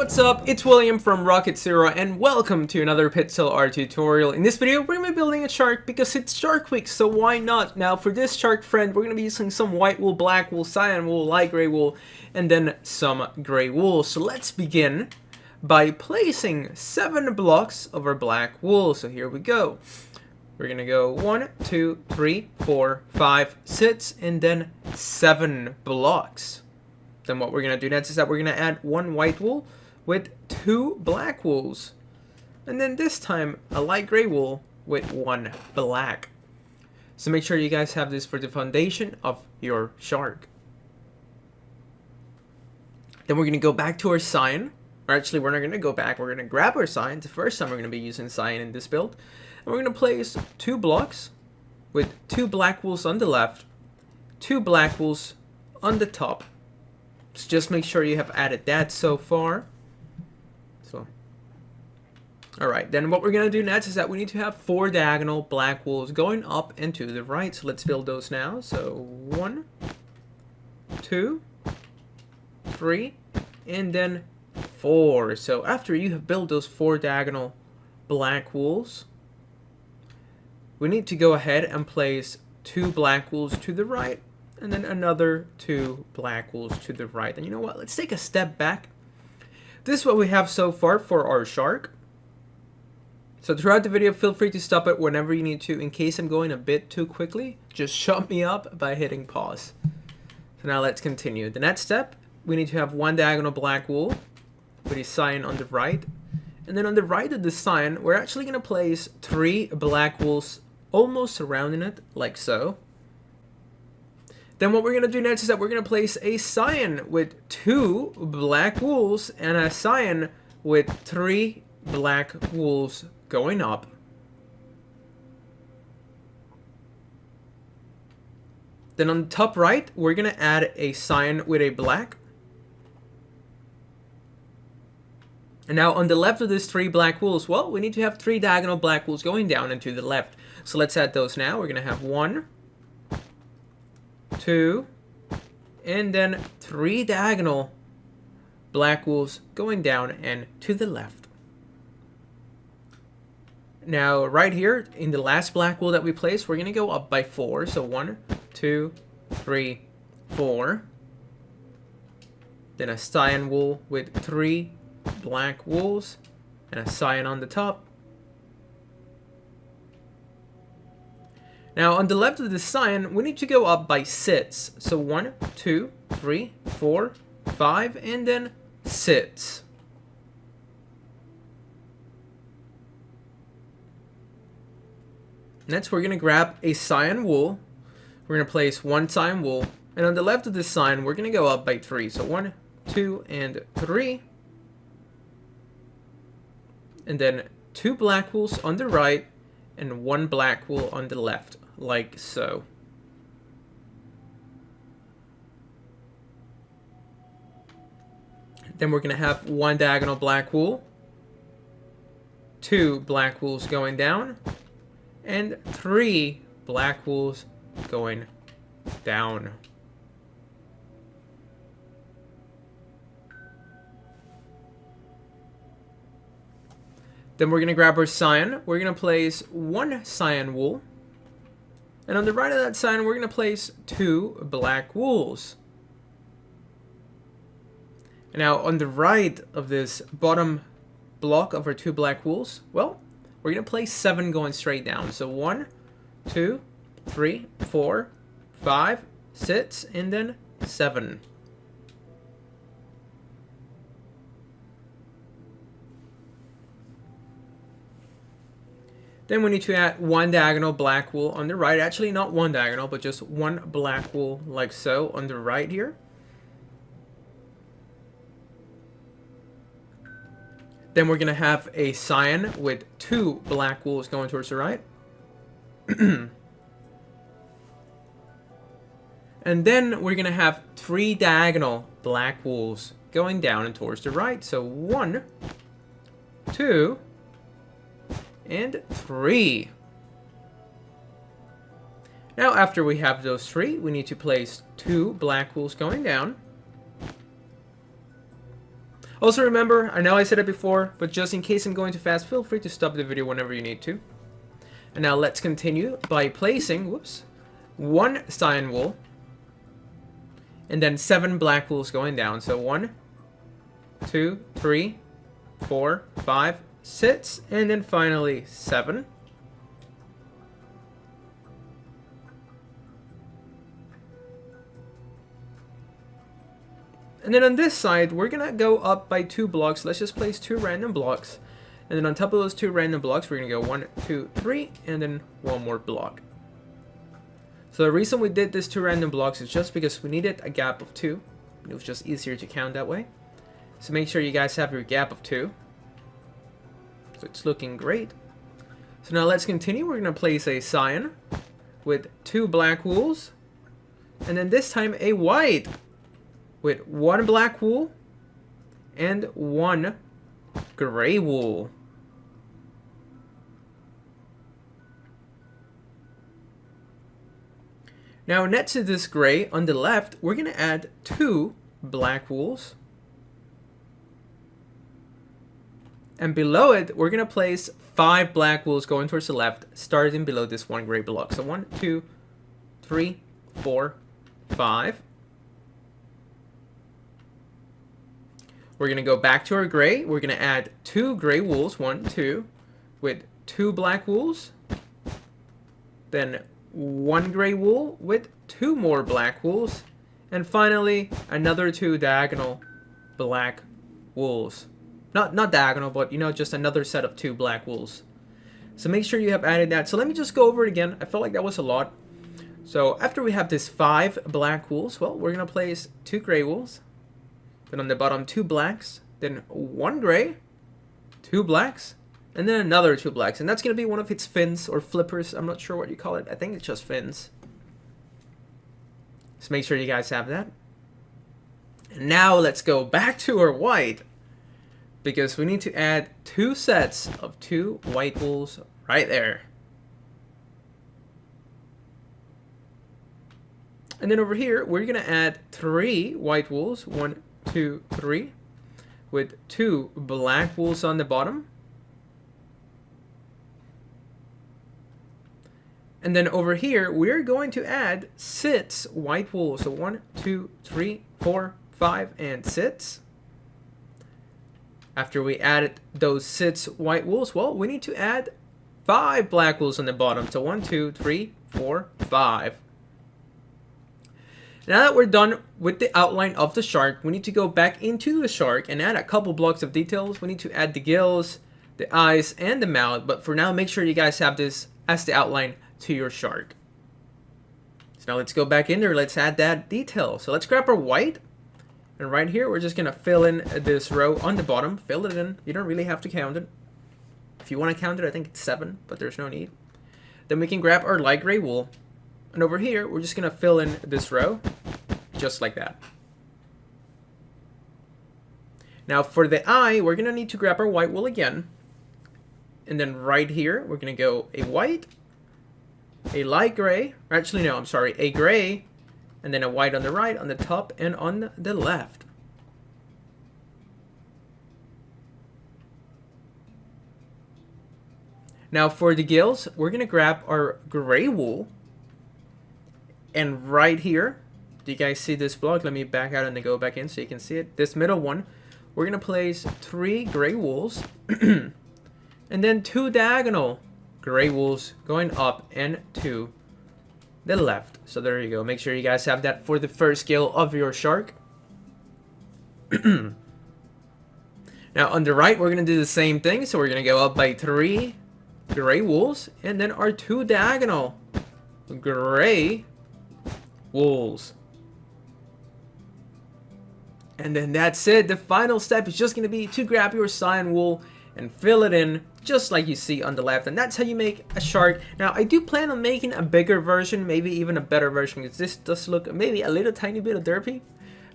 what's up? It's William from Rocket Zero and welcome to another pixel art tutorial. In this video, we're going to be building a shark because it's Shark Week, so why not? Now for this shark friend, we're going to be using some white wool, black wool, cyan wool, light gray wool, and then some gray wool. So let's begin by placing 7 blocks of our black wool. So here we go. We're going to go 1, 2, 3, 4, 5, 6, and then 7 blocks. Then what we're going to do next is that we're going to add 1 white wool with 2 black wools. And then this time, a light gray wool with 1 black. So make sure you guys have this for the foundation of your shark. Then we're going to go back to our cyan. Or actually, we're not going to go back. We're going to grab our cyan. The first time we're going to be using cyan in this build. And we're going to place 2 blocks with 2 black wools on the left, 2 black wools on the top. So just make sure you have added that so far. So, alright, then what we're going to do next is that we need to have 4 diagonal black wools going up and to the right. So let's build those now. So 1, 2, 3, and then 4. So after you have built those 4 diagonal black wools, we need to go ahead and place 2 black wools to the right. And then another 2 black wools to the right. And you know what? Let's take a step back. This is what we have so far for our shark. So throughout the video, feel free to stop it whenever you need to. In case I'm going a bit too quickly, just shut me up by hitting pause. So now let's continue. The next step, we need to have 1 diagonal black wool with a cyan on the right. And then on the right of the cyan, we're actually going to place 3 black wools almost surrounding it, like so. Then what we're going to do next is that we're going to place a cyan with 2 black wools and a cyan with 3 black wools going up. Then on the top right, we're going to add a cyan with a black. And now on the left of these 3 black wools, well, we need to have 3 diagonal black wools going down and to the left. So let's add those now. We're going to have 1, 2, and then 3 diagonal black wools going down and to the left. Now right here in the last black wool that we placed, we're going to go up by 4. So 1, 2, 3, 4. Then a cyan wool with 3 black wools and a cyan on the top. Now on the left of the cyan, we need to go up by 6. So 1, 2, 3, 4, 5, and then 6. Next, we're going to grab a cyan wool. We're going to place 1 cyan wool. And on the left of the cyan, we're going to go up by 3. So 1, 2, and 3. And then 2 black wools on the right and 1 black wool on the left, like so. Then we're going to have 1 diagonal black wool, 2 black wools going down, and 3 black wools going down. Then we're going to grab our cyan. We're going to place 1 cyan wool. And on the right of that cyan, we're going to place 2 black wools. And now on the right of this bottom block of our 2 black wools, well, we're going to place 7 going straight down. So 1, 2, 3, 4, 5, 6, and then 7. Then we need to add 1 diagonal black wool on the right. Actually, not 1 diagonal, but just 1 black wool like so on the right here. Then we're going to have a cyan with 2 black wools going towards the right. And then we're going to have 3 diagonal black wools going down and towards the right. So 1, 2, and 3. Now after we have those 3, we need to place 2 black wools going down. Also remember, I know I said it before, but just in case I'm going too fast, feel free to stop the video whenever you need to. And now let's continue by placing, whoops, 1 cyan wool, and then 7 black wools going down. So 1, 2, 3, 4, 5, 6, and then finally 7. And then on this side, we're gonna go up by 2 blocks. Let's just place 2 random blocks. And then on top of those 2 random blocks, we're gonna go 1, 2, 3, and then 1 more block. So the reason we did this 2 random blocks is just because we needed a gap of 2. It was just easier to count that way. So make sure you guys have your gap of 2. So it's looking great. So now let's continue. We're gonna place a cyan with 2 black wools. And then this time a white with 1 black wool and 1 gray wool. Now next to this gray on the left, we're going to add 2 black wools. And below it, we're going to place 5 black wools going towards the left, starting below this 1 gray block. So 1, 2, 3, 4, 5. We're going to go back to our gray. We're going to add 2 gray wools, 1, 2, with 2 black wools. Then 1 gray wool with 2 more black wools. And finally, another 2 diagonal black wools. Not diagonal, but you know, just another set of 2 black wools. So make sure you have added that. So let me just go over it again. I felt like that was a lot. So after we have this 5 black wools, well, we're going to place 2 gray wools. Then on the bottom, 2 blacks, then 1 gray, 2 blacks, and then another 2 blacks. And that's going to be one of its fins or flippers. I'm not sure what you call it. I think it's just fins. So make sure you guys have that. And now let's go back to our white, because we need to add 2 sets of 2 white wools right there. And then over here, we're going to add 3 white wools, 1, 2, 3, with 2 black wools on the bottom. And then over here, we're going to add 6 white wools. So 1, 2, 3, 4, 5, and 6. After we added those 6 white wools, well, we need to add 5 black wools on the bottom. So 1, 2, 3, 4, 5. Now that we're done with the outline of the shark, we need to go back into the shark and add a couple blocks of details. We need to add the gills, the eyes, and the mouth. But for now, make sure you guys have this as the outline to your shark. So now let's go back in there. Let's add that detail. So let's grab our white. And right here, we're just going to fill in this row on the bottom. Fill it in. You don't really have to count it. If you want to count it, I think it's 7, but there's no need. Then we can grab our light gray wool. And over here, we're just going to fill in this row, just like that. Now for the eye, we're going to need to grab our white wool again. And then right here, we're going to go a white, a light gray, or actually no, I'm sorry, a gray, and then a white on the right, on the top, and on the left. Now for the gills, we're going to grab our gray wool. And right here, do you guys see this block? Let me back out and then go back in so you can see it. This middle one, we're going to place 3 gray wools. And then 2 diagonal gray wools going up and to the left. So there you go. Make sure you guys have that for the first gill of your shark. Now on the right, we're going to do the same thing. So we're going to go up by 3 gray wools. And then our 2 diagonal gray wools. And then that's it. The final step is just going to be to grab your cyan wool and fill it in just like you see on the left. And that's how you make a shark. Now I do plan on making a bigger version, maybe even a better version, because this does look maybe a little tiny bit of derpy.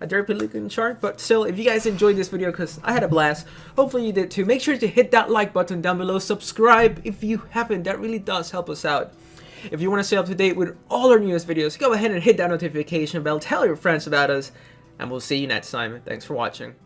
A derpy looking shark. But still, if you guys enjoyed this video, because I had a blast, hopefully you did too, make sure to hit that like button down below. Subscribe if you haven't. That really does help us out. If you want to stay up to date with all our newest videos, go ahead and hit that notification bell, tell your friends about us, and we'll see you next time. Thanks for watching.